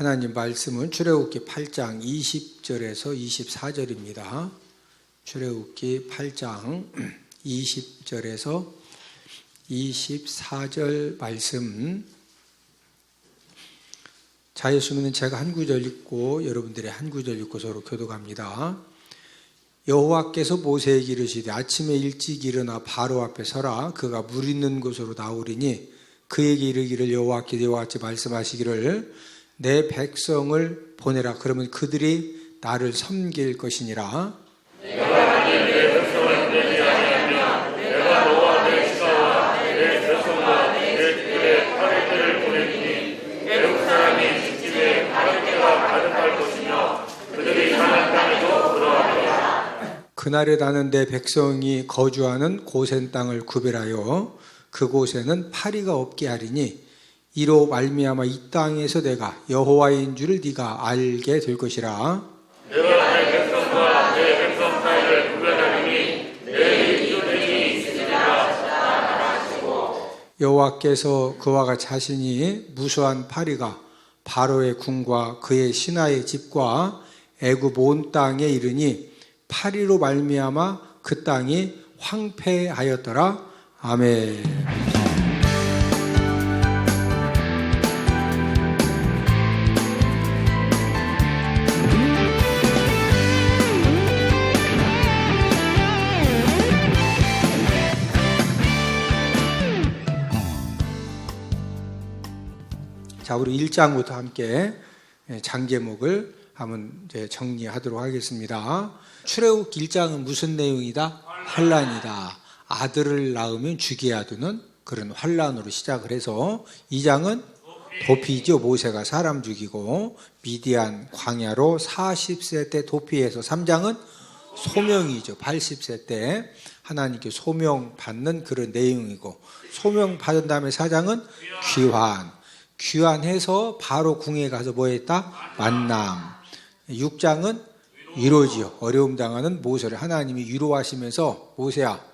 하나님 말씀은 출애굽기 8장 20절에서 24절입니다. 출애굽기 8장 20절에서 24절 말씀. 자예수는 제가 한 구절 읽고 여러분들이 한 구절 읽고 서로 교독합니다. 여호와께서 모세에게 이르시되 아침에 일찍 일어나 바로 앞에 서라. 그가 물 있는 곳으로 나오리니 그에게 이르기를 여호와께서 이와 같이 말씀하시기를 내 백성을 보내라. 그러면 그들이 나를 섬길 것이니라. 내가 내 백성을 보내지 아니하면 내가 너와 내 지파와 내 백성과 내 집들의 바알들을 보내리니 애굽 사람의 집집에 바알대가 가득할 것이며 그들이 가나안 땅에도 들어가리라. 그날에 나는 내 백성이 거주하는 고센 땅을 구별하여 그곳에는 파리가 없게 하리니 이로 말미암아 이 땅에서 내가 여호와인 줄을 네가 알게 될 것이라. 내가 내 백성과 내 백성 사이를 구별하리니 내 이웃들이 있으리라 하시고 여호와께서 그와 같이 하시니 무수한 파리가 바로의 궁과 그의 신하의 집과 애굽 온 땅에 이르니 파리로 말미암아 그 땅이 황폐하였더라. 아멘. 자, 우리 1장부터 함께 장제목을 한번 이제 정리하도록 하겠습니다. 출애굽기 1장은 무슨 내용이다? 환란이다. 아들을 낳으면 죽여야 되는 그런 환란으로 시작을 해서 2장은 도피죠. 모세가 사람 죽이고 미디안 광야로 40세 때 도피해서 3장은 소명이죠. 80세 때 하나님께 소명받는 그런 내용이고 소명받은 다음에 4장은 귀환해서 바로 궁에 가서 뭐 했다? 만남. 6장은 위로지요. 어려움 당하는 모세를 하나님이 위로하시면서 모세야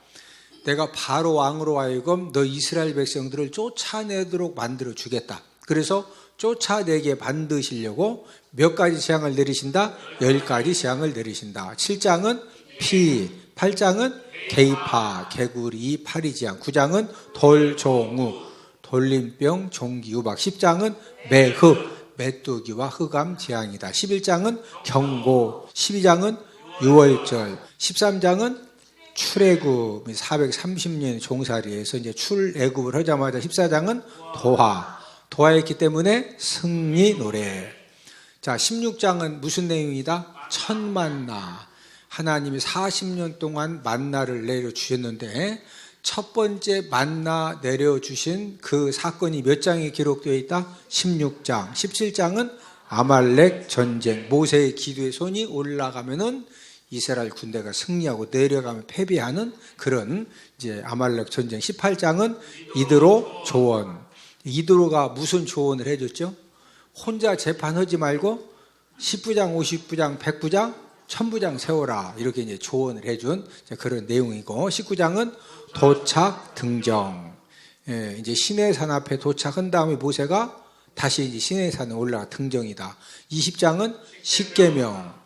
내가 바로 왕으로 하여금 너 이스라엘 백성들을 쫓아내도록 만들어 주겠다. 그래서 쫓아내게 만드시려고 몇 가지 재앙을 내리신다? 10가지 재앙을 내리신다. 7장은 피, 8장은 개이파, 개구리, 파리지향, 9장은 돌종우, 돌림병, 종기, 우박, 10장은 매흑, 메뚜기와 흑암 재앙이다. 11장은 경고, 12장은 유월절, 13장은 출애굽 430년 종살이에서 이제 출애굽을 하자마자 14장은 도하했기 때문에 승리 노래. 자, 16장은 무슨 내용이다? 천만나. 하나님이 40년 동안 만나를 내려주셨는데 첫 번째 만나 내려주신 그 사건이 몇 장에 기록되어 있다? 16장. 17장은 아말렉 전쟁. 모세의 기도의 손이 올라가면은 이스라엘 군대가 승리하고 내려가면 패배하는 그런 이제 아말렉 전쟁. 18장은 이드로 조언. 이드로가 무슨 조언을 해줬죠? 혼자 재판하지 말고 10부장, 50부장, 100부장, 1000부장 세워라. 이렇게 이제 조언을 해준 그런 내용이고 19장은 도착 등정. 이제 시내산 앞에 도착한 다음에 모세가 다시 이제 시내산에 올라가 등정이다. 20장은 십계명.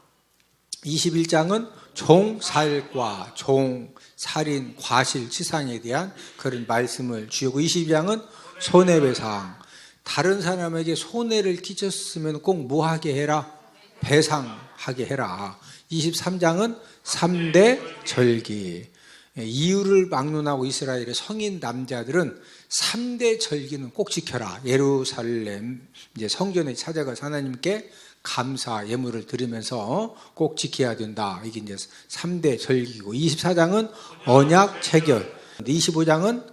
21장은 종살과 종살인 과실 치상에 대한 그런 말씀을 주고 22장은 손해배상. 다른 사람에게 손해를 끼쳤으면 꼭 뭐하게 해라? 배상하게 해라. 23장은 3대 절기. 이유를 막론하고 이스라엘의 성인 남자들은 3대 절기는 꼭 지켜라. 예루살렘 이제 성전에 찾아가서 하나님께 감사 예물을 드리면서 꼭 지켜야 된다. 이게 이제 3대 절기고 24장은 언약 체결. 25장은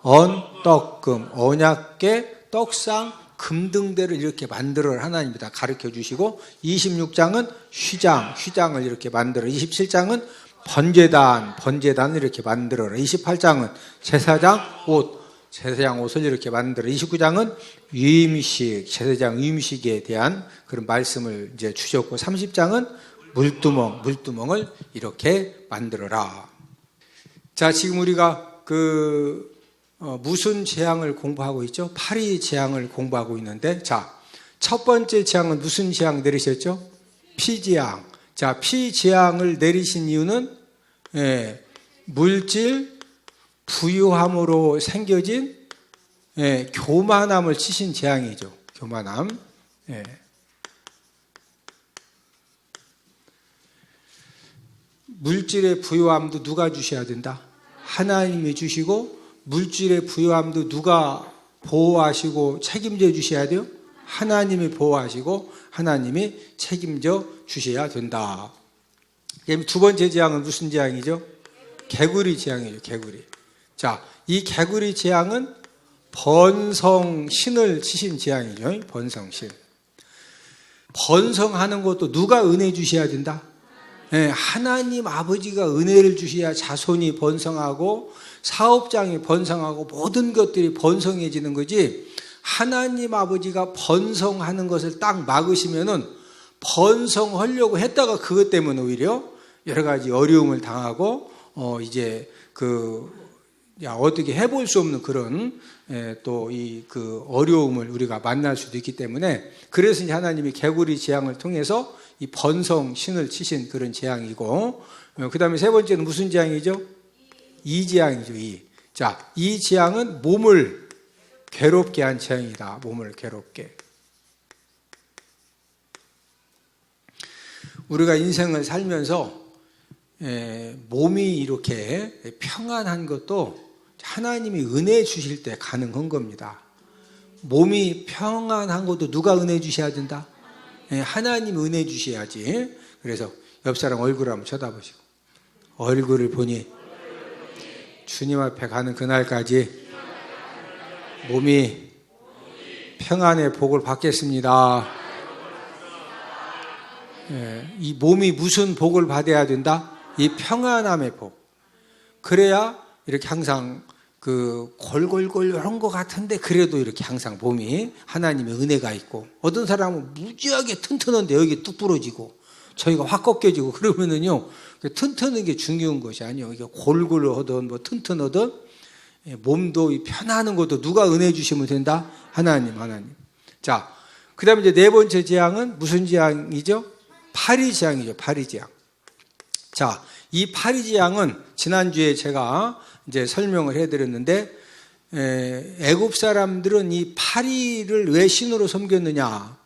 언떡금 언약계 떡상 금등대를 이렇게 만들어 하나님이 다 가르쳐 주시고 26장은 휘장을 이렇게 만들어 27장은 번제단을 이렇게 만들어라. 28장은 제사장 옷을 이렇게 만들어. 29장은 유임식, 제사장 유임식에 대한 그런 말씀을 이제 주셨고 30장은 물두멍을 이렇게 만들어라. 자, 지금 우리가 무슨 재앙을 공부하고 있죠? 파리 재앙을 공부하고 있는데, 자, 첫 번째 재앙은 무슨 재앙 내리셨죠? 피재앙. 자, 피재앙을 내리신 이유는 물질 부유함으로 생겨진 교만함을 치신 재앙이죠. 교만함. 물질의 부유함도 누가 주셔야 된다? 하나님이 주시고, 물질의 부유함도 누가 보호하시고 책임져 주셔야 돼요? 하나님이 보호하시고 하나님이 책임져 주셔야 된다. 두 번째 재앙은 무슨 재앙이죠? 개구리 재앙이죠. 개구리. 자, 이 개구리 재앙은 번성신을 치신 재앙이죠. 번성신. 번성하는 것도 누가 은혜 주셔야 된다? 하나님 아버지가 은혜를 주셔야 자손이 번성하고 사업장이 번성하고 모든 것들이 번성해지는 거지, 하나님 아버지가 번성하는 것을 딱 막으시면은 번성하려고 했다가 그것 때문에 오히려 여러 가지 어려움을 당하고 이제 어떻게 해볼 수 없는 그런 또 이 어려움을 우리가 만날 수도 있기 때문에, 그래서 이제 하나님이 개구리 재앙을 통해서 이 번성신을 치신 그런 재앙이고, 그 다음에 세 번째는 무슨 재앙이죠? 이 재앙이죠. 자, 이 재앙은 몸을 괴롭게 한 재앙이다. 몸을 괴롭게. 우리가 인생을 살면서 몸이 이렇게 평안한 것도 하나님이 은혜 주실 때 가능한 겁니다. 몸이 평안한 것도 누가 은혜 주셔야 된다? 하나님 은혜 주셔야지. 그래서 옆 사람 얼굴을 한번 쳐다보시고, 얼굴을 보니 주님 앞에 가는 그날까지 몸이 평안의 복을 받겠습니다. 이 몸이 무슨 복을 받아야 된다? 이 평안함의 복. 그래야 이렇게 항상 골골골 이런 것 같은데 그래도 이렇게 항상 몸이 하나님의 은혜가 있고, 어떤 사람은 무지하게 튼튼한데 여기 뚝 부러지고 저희가 확 꺾여지고 그러면은요, 튼튼한 게 중요한 것이 아니에요. 이게 골골하든 뭐 튼튼하든 몸도 편안한 것도 누가 은혜 주시면 된다? 하나님. 자, 그 다음에 이제 네 번째 재앙은 무슨 재앙이죠? 파리 재앙이죠. 파리 재앙. 자, 이 파리 재앙은 지난주에 제가 이제 설명을 해드렸는데, 애굽 사람들은 이 파리를 왜 신으로 섬겼느냐?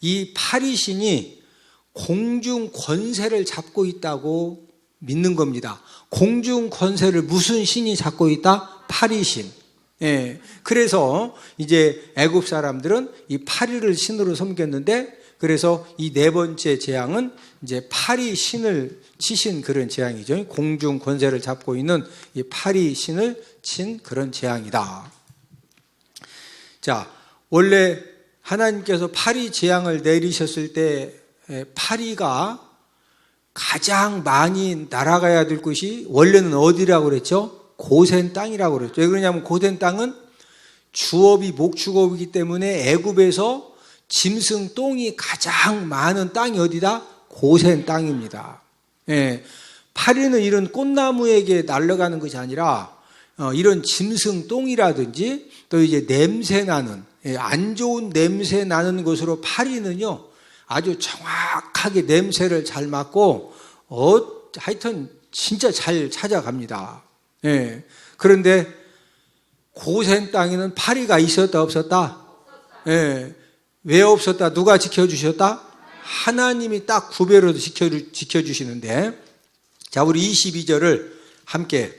이 파리 신이 공중 권세를 잡고 있다고 믿는 겁니다. 공중 권세를 무슨 신이 잡고 있다? 파리 신. 그래서 이제 애굽 사람들은 이 파리를 신으로 섬겼는데, 그래서 이 네 번째 재앙은 이제 파리 신을 치신 그런 재앙이죠. 공중 권세를 잡고 있는 이 파리 신을 친 그런 재앙이다. 자, 원래 하나님께서 파리 재앙을 내리셨을 때 파리가 가장 많이 날아가야 될 곳이 원래는 어디라고 그랬죠? 고센 땅이라고 그랬죠. 왜 그러냐면 고센 땅은 주업이 목축업이기 때문에 애굽에서 짐승 똥이 가장 많은 땅이 어디다? 고센 땅입니다. 파리는 이런 꽃나무에게 날아가는 것이 아니라 이런 짐승 똥이라든지 또 이제 냄새 나는, 안 좋은 냄새 나는 곳으로 파리는요 아주 정확하게 냄새를 잘 맡고 하여튼 진짜 잘 찾아갑니다. 그런데 고센 땅에는 파리가 있었다 없었다? 왜 없었다? 누가 지켜주셨다? 하나님이 딱 구별해서 지켜주시는데, 자, 우리 22절을 함께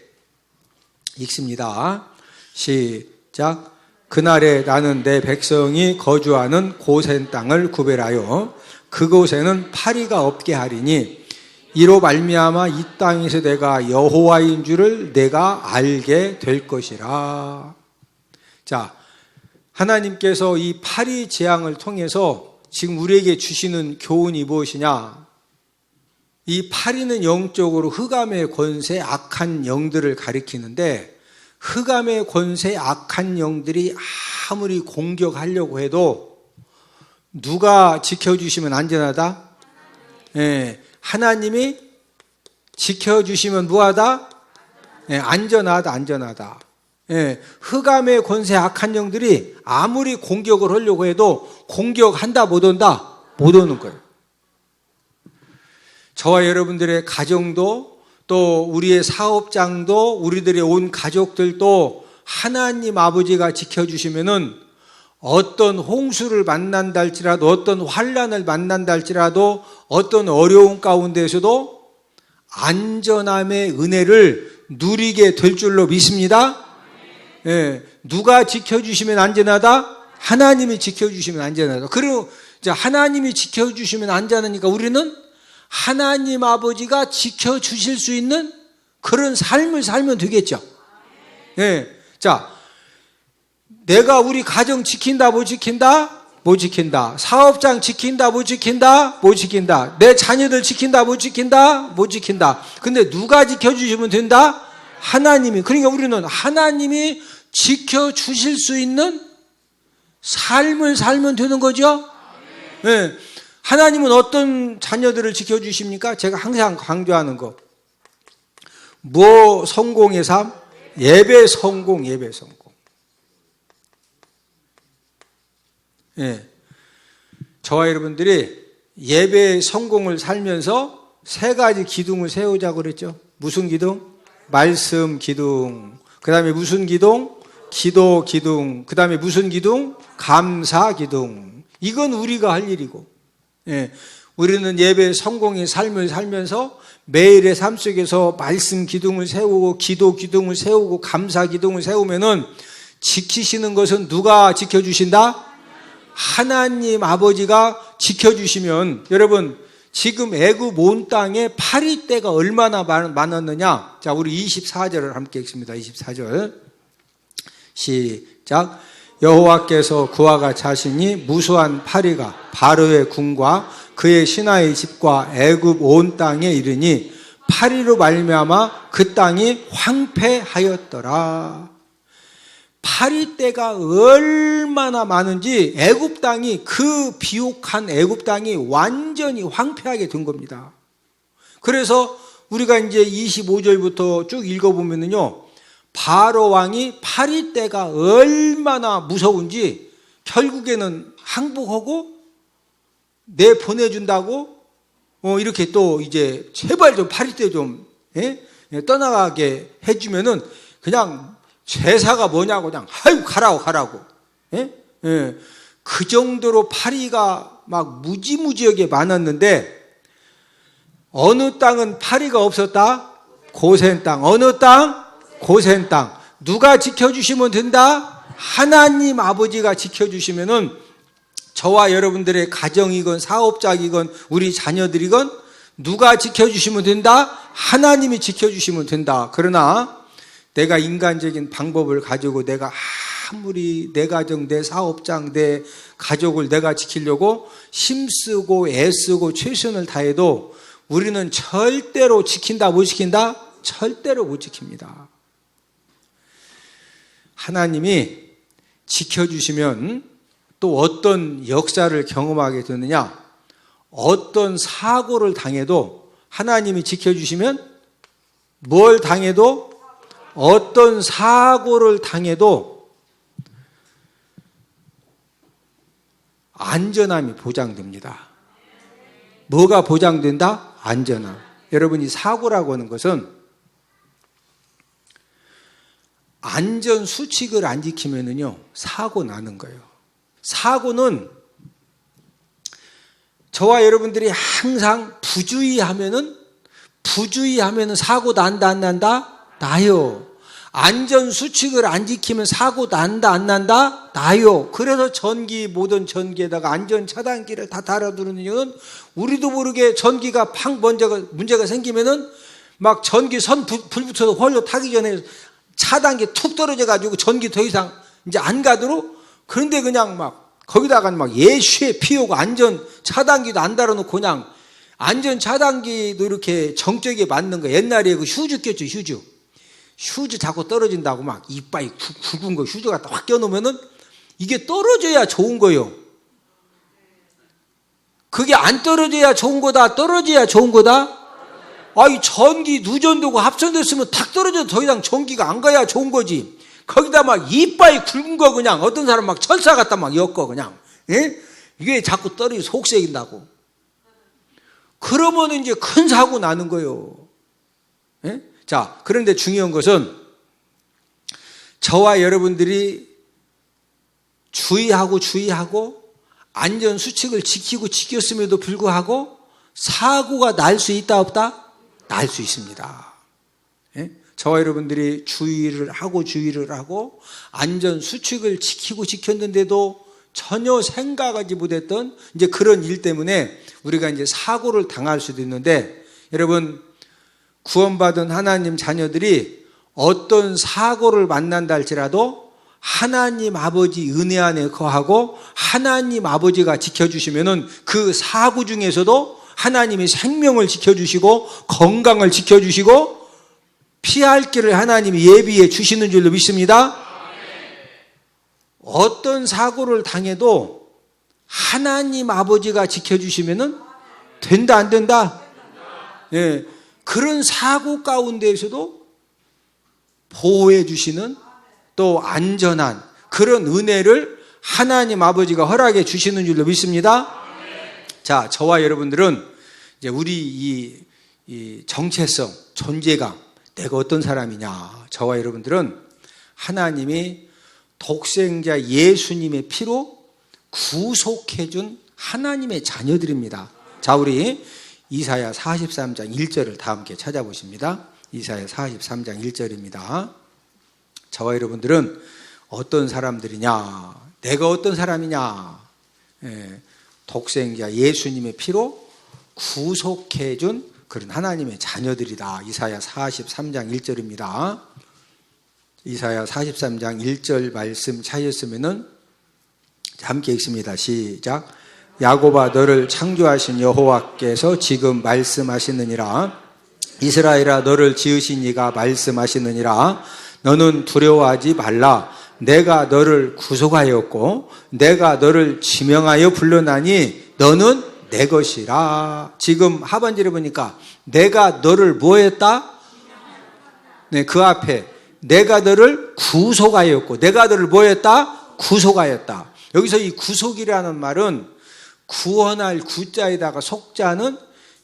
읽습니다. 시작. 그날에 나는 내 백성이 거주하는 고센 땅을 구별하여 그곳에는 파리가 없게 하리니 이로 말미암아 이 땅에서 내가 여호와인 줄을 내가 알게 될 것이라. 자, 하나님께서 이 파리 재앙을 통해서 지금 우리에게 주시는 교훈이 무엇이냐? 이 파리는 영적으로 흑암의 권세, 악한 영들을 가리키는데, 흑암의 권세, 악한 영들이 아무리 공격하려고 해도 누가 지켜주시면 안전하다? 하나님이 지켜주시면 뭐하다? 안전하다. 흑암의 권세 악한 영들이 아무리 공격을 하려고 해도 공격한다 못 온다? 못 오는 거예요. 저와 여러분들의 가정도 또 우리의 사업장도 우리들의 온 가족들도 하나님 아버지가 지켜주시면은 어떤 홍수를 만난다 할지라도 어떤 환난을 만난다 할지라도 어떤 어려운 가운데에서도 안전함의 은혜를 누리게 될 줄로 믿습니다. 누가 지켜주시면 안전하다? 하나님이 지켜주시면 안전하다. 그리고 이제 하나님이 지켜주시면 안전하니까 우리는 하나님 아버지가 지켜주실 수 있는 그런 삶을 살면 되겠죠. 자, 내가 우리 가정 지킨다 못 지킨다? 못 지킨다. 사업장 지킨다 못 지킨다? 못 지킨다. 내 자녀들 지킨다 못 지킨다? 못 지킨다. 근데 누가 지켜주시면 된다? 하나님이. 그러니까 우리는 하나님이 지켜주실 수 있는 삶을 살면 되는 거죠. 하나님은 어떤 자녀들을 지켜주십니까? 제가 항상 강조하는 거. 뭐 성공의 삶? 예배 성공, 예배 성공. 저와 여러분들이 예배 성공을 살면서 세 가지 기둥을 세우자고 그랬죠. 무슨 기둥? 말씀 기둥. 그 다음에 무슨 기둥? 기도 기둥. 그 다음에 무슨 기둥? 감사 기둥. 이건 우리가 할 일이고, 우리는 예배 성공의 삶을 살면서 매일의 삶 속에서 말씀 기둥을 세우고 기도 기둥을 세우고 감사 기둥을 세우면은 지키시는 것은 누가 지켜주신다? 하나님 아버지가 지켜주시면, 여러분 지금 애굽 온 땅에 파리떼가 얼마나 많았느냐. 자, 우리 24절을 함께 읽습니다. 24절 시작. 여호와께서 그와 같이 하시니 무수한 파리가 바로의 궁과 그의 신하의 집과 애굽 온 땅에 이르니 파리로 말미암아 그 땅이 황폐하였더라. 파리떼가 얼마나 많은지 애굽 땅이, 그 비옥한 애굽 땅이 완전히 황폐하게 된 겁니다. 그래서 우리가 이제 25절부터 쭉 읽어보면요, 바로 왕이 파리떼가 얼마나 무서운지 결국에는 항복하고 내보내준다고 이렇게 또 이제 제발 좀 파리떼 좀 떠나가게 해주면은 그냥 제사가 뭐냐고 그냥 아이고 가라고. 그 정도로 파리가 막 무지무지하게 많았는데 어느 땅은 파리가 없었다? 고센 땅. 어느 땅? 고센 땅. 누가 지켜주시면 된다? 하나님 아버지가 지켜주시면은 저와 여러분들의 가정이건 사업장이건 우리 자녀들이건 누가 지켜주시면 된다? 하나님이 지켜주시면 된다. 그러나 내가 인간적인 방법을 가지고 내가 아무리 내 가정, 내 사업장, 내 가족을 내가 지키려고 힘쓰고 애쓰고 최선을 다해도 우리는 절대로 지킨다 못 지킨다? 절대로 못 지킵니다. 하나님이 지켜주시면 또 어떤 역사를 경험하게 되느냐? 어떤 사고를 당해도 하나님이 지켜주시면 뭘 당해도, 어떤 사고를 당해도 안전함이 보장됩니다. 뭐가 보장된다? 안전함. 여러분이 사고라고 하는 것은 안전 수칙을 안 지키면은요, 사고 나는 거예요. 사고는 저와 여러분들이 항상 부주의하면은 사고 난다 안 난다? 나요. 안전 수칙을 안 지키면 사고 난다 안 난다? 나요. 그래서 모든 전기에다가 안전 차단기를 다 달아두는 이유는 우리도 모르게 전기가 팍 문제가 생기면은 막 전기 선 불 붙여서 홀로 타기 전에 차단기 툭 떨어져가지고 전기 더 이상 이제 안 가도록. 그런데 그냥 막 거기다가 막 예시에 피우고 안전 차단기도 안 달아놓고 그냥 안전 차단기도 이렇게 정적에 맞는 거. 옛날에 그 휴즈 꼈죠, 휴즈 자꾸 떨어진다고 막 이빨이 굵은 거 휴즈 갖다 확 껴놓으면은 이게 떨어져야 좋은 거예요. 그게 안 떨어져야 좋은 거다, 떨어져야 좋은 거다? 이 전기 누전되고 합선됐으면 탁 떨어져도 더 이상 전기가 안 가야 좋은 거지. 거기다 막 이빨이 굵은 거 그냥 어떤 사람 막 철사 갖다 막 엮어 그냥. 예? 이게 자꾸 떨어지 속색인다고. 그러면 이제 큰 사고 나는 거예요. 예? 자, 그런데 중요한 것은 저와 여러분들이 주의하고 안전수칙을 지켰음에도 불구하고 사고가 날 수 있다 없다? 날 수 있습니다. 예? 저와 여러분들이 주의를 하고 안전수칙을 지켰는데도 전혀 생각하지 못했던 이제 그런 일 때문에 우리가 이제 사고를 당할 수도 있는데, 여러분, 구원받은 하나님 자녀들이 어떤 사고를 만난다 할지라도 하나님 아버지 은혜 안에 거하고 하나님 아버지가 지켜주시면은 그 사고 중에서도 하나님이 생명을 지켜주시고 건강을 지켜주시고 피할 길을 하나님이 예비해 주시는 줄로 믿습니다. 어떤 사고를 당해도 하나님 아버지가 지켜주시면은 된다 안 된다? 예, 그런 사고 가운데에서도 보호해 주시는 또 안전한 그런 은혜를 하나님 아버지가 허락해 주시는 줄로 믿습니다. 자, 저와 여러분들은 이제 우리 이 정체성, 존재감, 내가 어떤 사람이냐, 저와 여러분들은 하나님이 독생자 예수님의 피로 구속해 준 하나님의 자녀들입니다. 자, 우리 이사야 43장 1절을 다 함께 찾아보십니다. 이사야 43장 1절입니다. 저와 여러분들은 어떤 사람들이냐, 내가 어떤 사람이냐, 독생자 예수님의 피로 구속해 준 그런 하나님의 자녀들이다. 이사야 43장 1절입니다. 이사야 43장 1절 말씀 찾으시면은 함께 읽습니다. 시작. 야곱아, 너를 창조하신 여호와께서 지금 말씀하시느니라. 이스라엘아, 너를 지으신 이가 말씀하시느니라. 너는 두려워하지 말라. 내가 너를 구속하였고 내가 너를 지명하여 불러나니 너는 내 것이라. 지금 하반절에 보니까 내가 너를 뭐 했다? 네, 그 앞에 내가 너를 구속하였고 내가 너를 뭐 했다? 구속하였다. 여기서 이 구속이라는 말은 구원할 구자에다가 속자는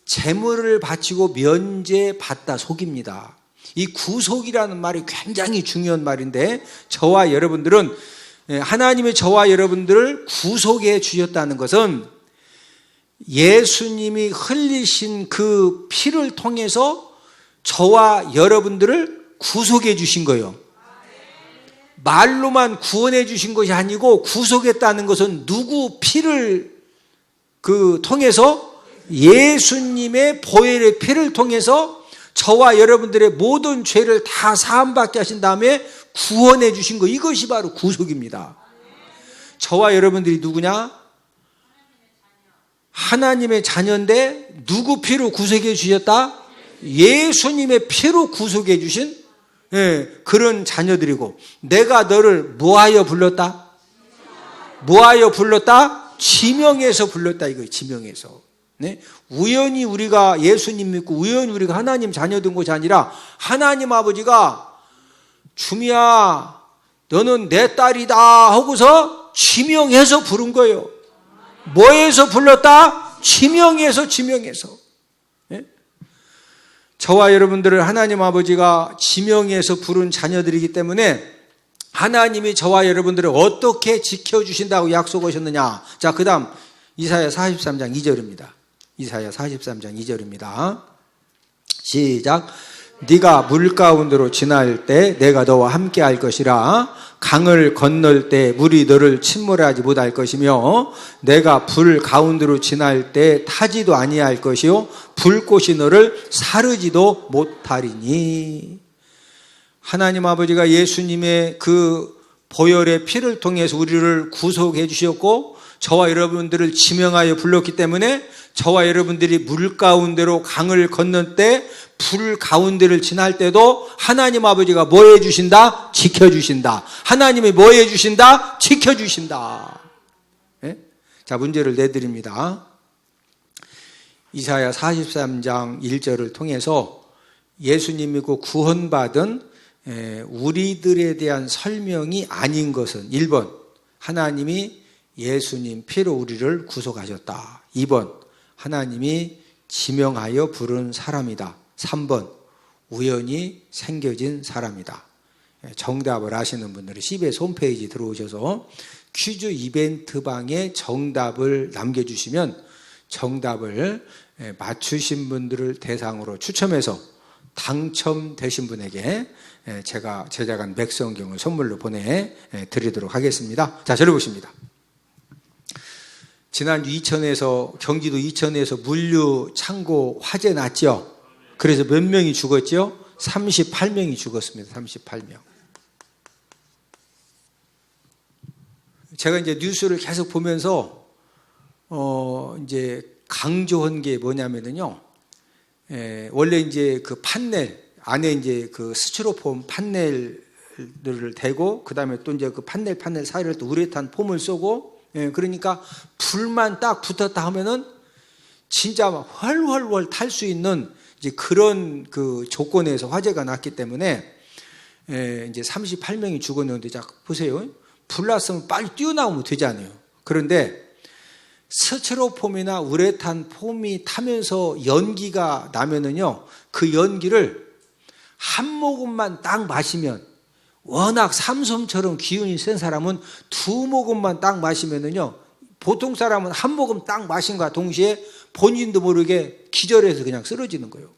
재물을 바치고 면제받다 속입니다. 이 구속이라는 말이 굉장히 중요한 말인데, 저와 여러분들은 하나님의 저와 여러분들을 구속해 주셨다는 것은 예수님이 흘리신 그 피를 통해서 저와 여러분들을 구속해 주신 거예요. 말로만 구원해 주신 것이 아니고 구속했다는 것은 누구 피를 통해서 예수님의 보혈의 피를 통해서 저와 여러분들의 모든 죄를 다 사함받게 하신 다음에 구원해 주신 거, 이것이 바로 구속입니다. 저와 여러분들이 누구냐? 하나님의 자녀인데 누구 피로 구속해 주셨다? 예수님의 피로 구속해 주신 그런 자녀들이고, 내가 너를 뭐하여 불렀다? 뭐하여 불렀다? 지명해서 불렀다 이거예요. 지명해서. 네? 우연히 우리가 예수님 믿고 우연히 우리가 하나님 자녀 된 것이 아니라 하나님 아버지가 주미야 너는 내 딸이다 하고서 지명해서 부른 거예요. 뭐해서 불렀다? 지명해서. 네? 저와 여러분들을 하나님 아버지가 지명해서 부른 자녀들이기 때문에 하나님이 저와 여러분들을 어떻게 지켜주신다고 약속하셨느냐. 자, 그 다음 이사야 43장 2절입니다. 이사야 43장 2절입니다. 시작. 네가 물 가운데로 지날 때 내가 너와 함께 할 것이라. 강을 건널 때 물이 너를 침몰하지 못할 것이며 내가 불 가운데로 지날 때 타지도 아니할 것이요 불꽃이 너를 사르지도 못하리니. 하나님 아버지가 예수님의 그 보혈의 피를 통해서 우리를 구속해 주셨고 저와 여러분들을 지명하여 불렀기 때문에 저와 여러분들이 물 가운데로 강을 건널 때 불 가운데를 지날 때도 하나님 아버지가 뭐 해주신다? 지켜주신다. 하나님이 뭐 해주신다? 지켜주신다. 네? 자, 문제를 내드립니다. 이사야 43장 1절을 통해서 예수님 믿고 구원받은 우리들에 대한 설명이 아닌 것은 1번 하나님이 예수님 피로 우리를 구속하셨다. 2번 하나님이 지명하여 부른 사람이다. 3번 우연히 생겨진 사람이다. 정답을 아시는 분들은 CBS 홈페이지 들어오셔서 퀴즈 이벤트 방에 정답을 남겨주시면 정답을 맞추신 분들을 대상으로 추첨해서 당첨되신 분에게 제가 제작한 맥성경을 선물로 보내드리도록 하겠습니다. 자, 저를 보십니다. 지난주 경기도 이천에서 물류 창고 화재 났죠? 그래서 몇 명이 죽었죠? 38명이 죽었습니다. 38명. 제가 이제 뉴스를 계속 보면서 이제 강조한 게 뭐냐면요. 원래 이제 그 판넬 안에 이제 그 스티로폼 판넬을 대고 그다음에 또 이제 그 판넬 사이를 또 우레탄 폼을 쏘고 그러니까 불만 딱 붙었다 하면은 진짜 막 훨훨훨 탈 수 있는 이제 그런 그 조건에서 화재가 났기 때문에 이제 38명이 죽었는데 자 보세요. 불났으면 빨리 뛰어나오면 되잖아요. 그런데 스티로폼이나 우레탄 폼이 타면서 연기가 나면은요, 그 연기를 한 모금만 딱 마시면, 워낙 삼솜처럼 기운이 센 사람은 두 모금만 딱 마시면은요, 보통 사람은 한 모금 딱 마신과 동시에 본인도 모르게 기절해서 그냥 쓰러지는 거예요.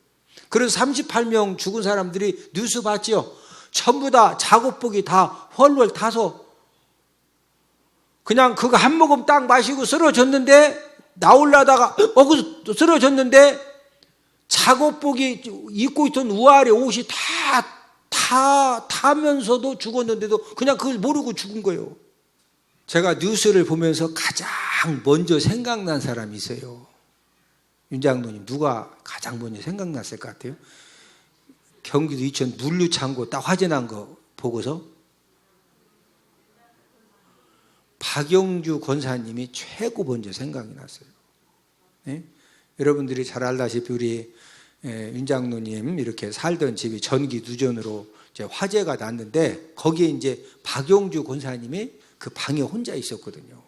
그래서 38명 죽은 사람들이 뉴스 봤죠? 전부 다 작업복이 다 헐헐 타서 그냥 그거 한 모금 딱 마시고 쓰러졌는데 나오려다가 거기서 쓰러졌는데 작업복이 입고 있던 우아래 옷이 다 타면서도 죽었는데도 그냥 그걸 모르고 죽은 거예요. 제가 뉴스를 보면서 가장 먼저 생각난 사람이 있어요. 윤 장로님 누가 가장 먼저 생각났을 것 같아요? 경기도 이천 물류창고 딱 화재 난 거 보고서 박영주 권사님이 최고 먼저 생각이 났어요. 네? 여러분들이 잘 알다시피 우리 윤 장로님 이렇게 살던 집이 전기 누전으로 이제 화재가 났는데 거기에 이제 박영주 권사님이 그 방에 혼자 있었거든요.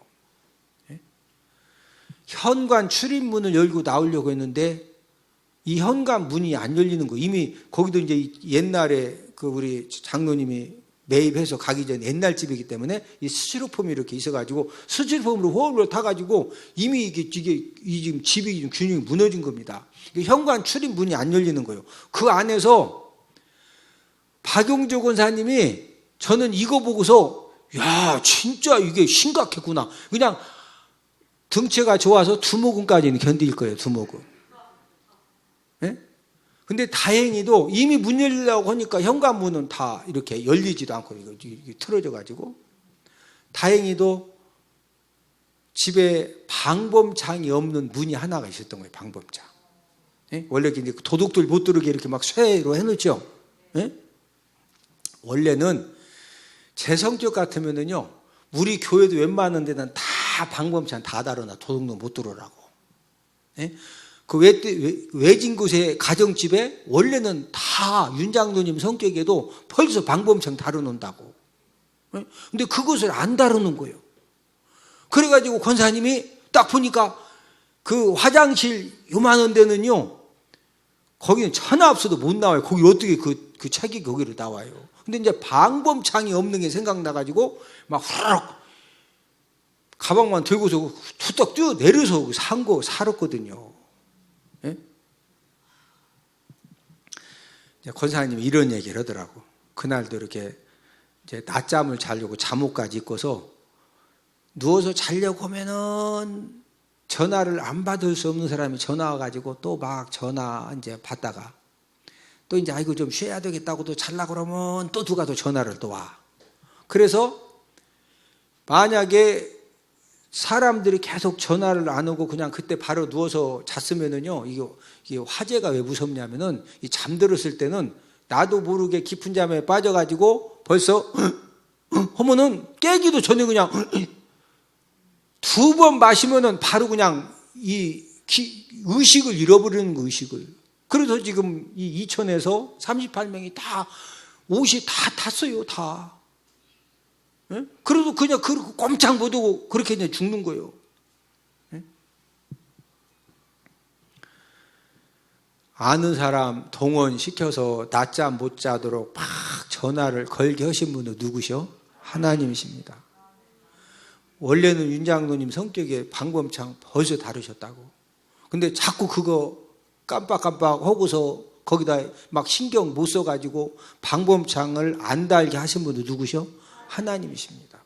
네? 현관 출입문을 열고 나오려고 했는데 이 현관 문이 안 열리는 거. 이미 거기도 이제 옛날에 그 우리 장로님이 매입해서 가기 전에 옛날 집이기 때문에 이 스티로폼이 이렇게 있어가지고 스티로폼으로 호흡을 타가지고 이미 이게 지금 집이 지금 균형이 무너진 겁니다. 현관 출입 문이 안 열리는 거예요. 그 안에서 박용조 권사님이 저는 이거 보고서 야 진짜 이게 심각했구나. 그냥 등치가 좋아서 두 모금까지는 견딜 거예요. 두 모금. 네? 근데 다행히도 이미 문 열리려고 하니까 현관문은 다 이렇게 열리지도 않고 이게 틀어져 가지고 다행히도 집에 방범창이 없는 문이 하나가 있었던 거예요. 방범창. 네? 원래 이제 도둑들 못 들어오게 이렇게 막 쇠로 해놓죠. 네? 원래는 제 성격 같으면은요, 우리 교회도 웬만한 데는 다 방범창 다 달아놔. 도둑도 못 들어오라고. 네? 그 외진 곳의 가정집에 원래는 다 윤장로님 성격에도 벌써 방범창 다뤄놓는다고. 근데 그것을 안 다루는 거예요. 그래가지고 권사님이 딱 보니까 그 화장실 요만한 데는요, 거기는 천하 없어도 못 나와요. 거기 어떻게 그 책이 거기로 나와요. 근데 이제 방범창이 없는 게 생각나가지고 막 후루룩 가방만 들고서 후딱 뛰어 내려서 산 거 살았거든요. 예? 권사님이 이런 얘기를 하더라고. 그날도 이렇게 이제 낮잠을 자려고 잠옷까지 입고서 누워서 자려고 하면은 전화를 안 받을 수 없는 사람이 전화 와가지고 또 막 전화 이제 받다가 또 이제 아이고 좀 쉬어야 되겠다고 또 자려고 그러면 또 누가 또 전화를 또 와. 그래서 만약에 사람들이 계속 전화를 안 오고 그냥 그때 바로 누워서 잤으면은요, 이게 화재가 왜 무섭냐면은 이 잠들었을 때는 나도 모르게 깊은 잠에 빠져가지고 벌써 하면은 깨기도 전에 그냥 두 번 마시면은 바로 그냥 의식을 잃어버리는 거, 의식을. 그래서 지금 이 이천에서 38명이 다 옷이 다 탔어요, 다. 예? 그래도 그냥 꼼짝 못하고 그렇게 그냥 죽는 거예요. 예? 아는 사람 동원시켜서 낮잠 못 자도록 막 전화를 걸게 하신 분은 누구셔? 하나님이십니다. 원래는 윤 장로님 성격에 방범창 벌써 다르셨다고. 근데 자꾸 그거 깜빡깜빡 하고서 거기다 막 신경 못 써가지고 방범창을 안 달게 하신 분은 누구셔? 하나님이십니다.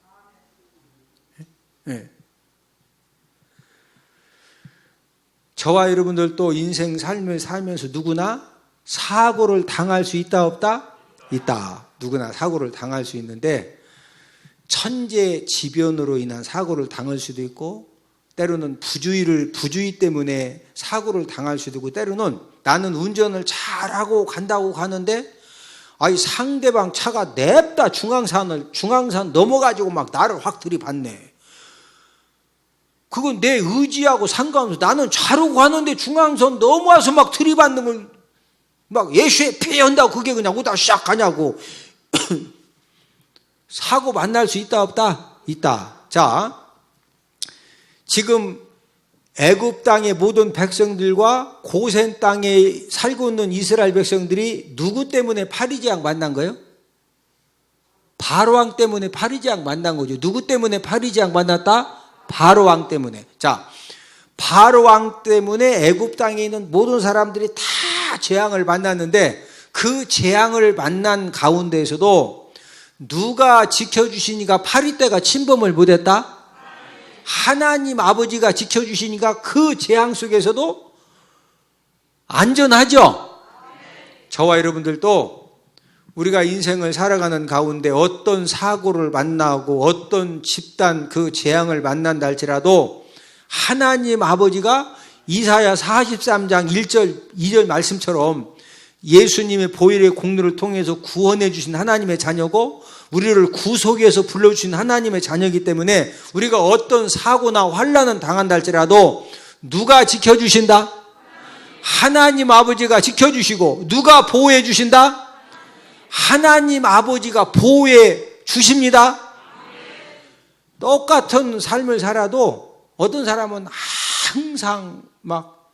네. 저와 여러분들도 인생 삶을 살면서 누구나 사고를 당할 수 있다 없다? 있다. 누구나 사고를 당할 수 있는데 천재지변으로 인한 사고를 당할 수도 있고 때로는 부주의 때문에 사고를 당할 수도 있고 때로는 나는 운전을 잘하고 간다고 가는데 상대방 차가 냅다 중앙산 넘어가지고 막 나를 확 들이받네. 그건 내 의지하고 상관없어. 나는 잘하고 가는데 중앙선 넘어와서 막 들이받는 걸 막 예수의 피 한다고 그게 그냥 오다 샥 가냐고. 사고 만날 수 있다 없다? 있다. 자, 지금 애굽 땅의 모든 백성들과 고센 땅에 살고 있는 이스라엘 백성들이 누구 때문에 파리제왕 만난 거예요? 바로왕 때문에 파리제왕 만난 거죠. 누구 때문에 파리제왕 만났다? 바로왕 때문에. 자, 바로왕 때문에 애굽 땅에 있는 모든 사람들이 다 재앙을 만났는데 그 재앙을 만난 가운데에서도 누가 지켜주시니까 파리떼가 침범을 못했다? 하나님 아버지가 지켜주시니까 그 재앙 속에서도 안전하죠? 저와 여러분들도 우리가 인생을 살아가는 가운데 어떤 사고를 만나고 어떤 집단 그 재앙을 만난다 할지라도 하나님 아버지가 이사야 43장 1절 2절 말씀처럼 예수님의 보혈의 공로를 통해서 구원해 주신 하나님의 자녀고 우리를 구속해서 불러주신 하나님의 자녀이기 때문에 우리가 어떤 사고나 환난은 당한다 할지라도 누가 지켜주신다? 하나님 아버지가 지켜주시고 누가 보호해 주신다? 하나님 아버지가 보호해 주십니다. 똑같은 삶을 살아도 어떤 사람은 항상 막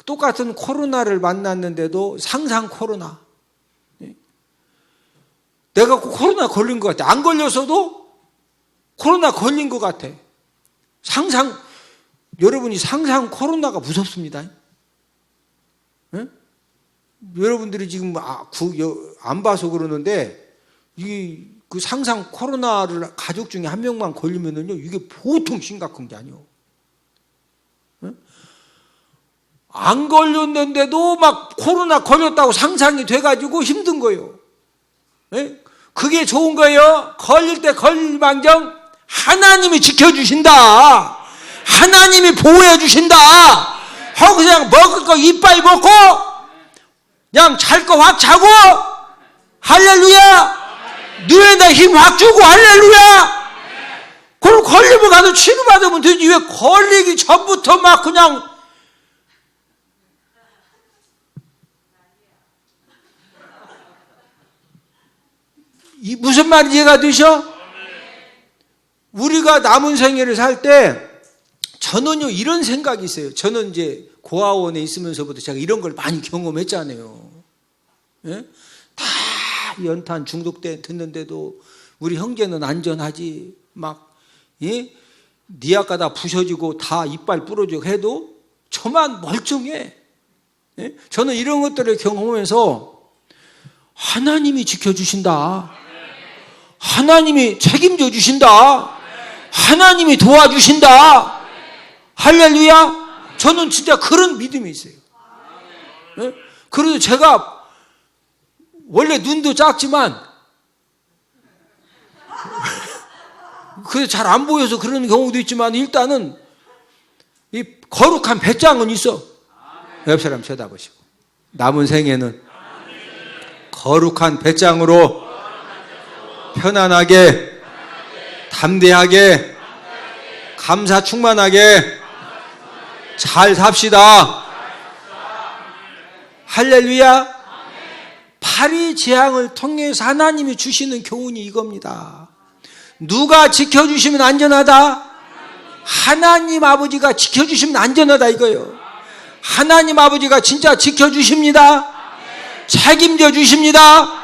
똑같은 코로나를 만났는데도 상상 코로나. 내가 코로나 걸린 것 같아. 안 걸렸어도 코로나 걸린 것 같아. 여러분이 상상 코로나가 무섭습니다. 네? 여러분들이 지금 안 봐서 그러는데 그 상상 코로나를 가족 중에 한 명만 걸리면은요 이게 보통 심각한 게 아니에요. 네? 안 걸렸는데도 막 코로나 걸렸다고 상상이 돼가지고 힘든 거예요. 네? 그게 좋은 거예요. 걸릴 때 걸릴망정 하나님이 지켜주신다. 하나님이 보호해 주신다. 하고 그냥 먹을 거 이빨 먹고 그냥 잘 거 확 자고 할렐루야. 뇌에다 힘 확 주고 할렐루야. 그럼 걸리면 가서 치료받으면 되지. 왜 걸리기 전부터 막 그냥 이 무슨 말인지 이해가 되셔? 우리가 남은 생애를 살 때 저는요 이런 생각이 있어요. 저는 이제 고아원에 있으면서부터 제가 이런 걸 많이 경험했잖아요. 예? 다 연탄 중독돼 듣는데도 우리 형제는 안전하지. 막 예? 니아까다 부셔지고 다 이빨 부러지고 해도 저만 멀쩡해. 예? 저는 이런 것들을 경험하면서 하나님이 지켜주신다. 하나님이 책임져 주신다. 하나님이 도와주신다. 할렐루야. 저는 진짜 그런 믿음이 있어요. 네? 그래서 제가 원래 눈도 작지만 그래서 잘 안 보여서 그런 경우도 있지만 일단은 이 거룩한 배짱은 있어. 옆 사람 쳐다보시고 남은 생에는 거룩한 배짱으로 편안하게 담대하게 감사 충만하게 잘 삽시다. 할렐루야. 파리 재앙을 통해서 하나님이 주시는 교훈이 이겁니다. 누가 지켜주시면 안전하다? 하나님 아버지가 지켜주시면 안전하다 이거예요. 하나님 아버지가 진짜 지켜주십니다. 책임져 주십니다.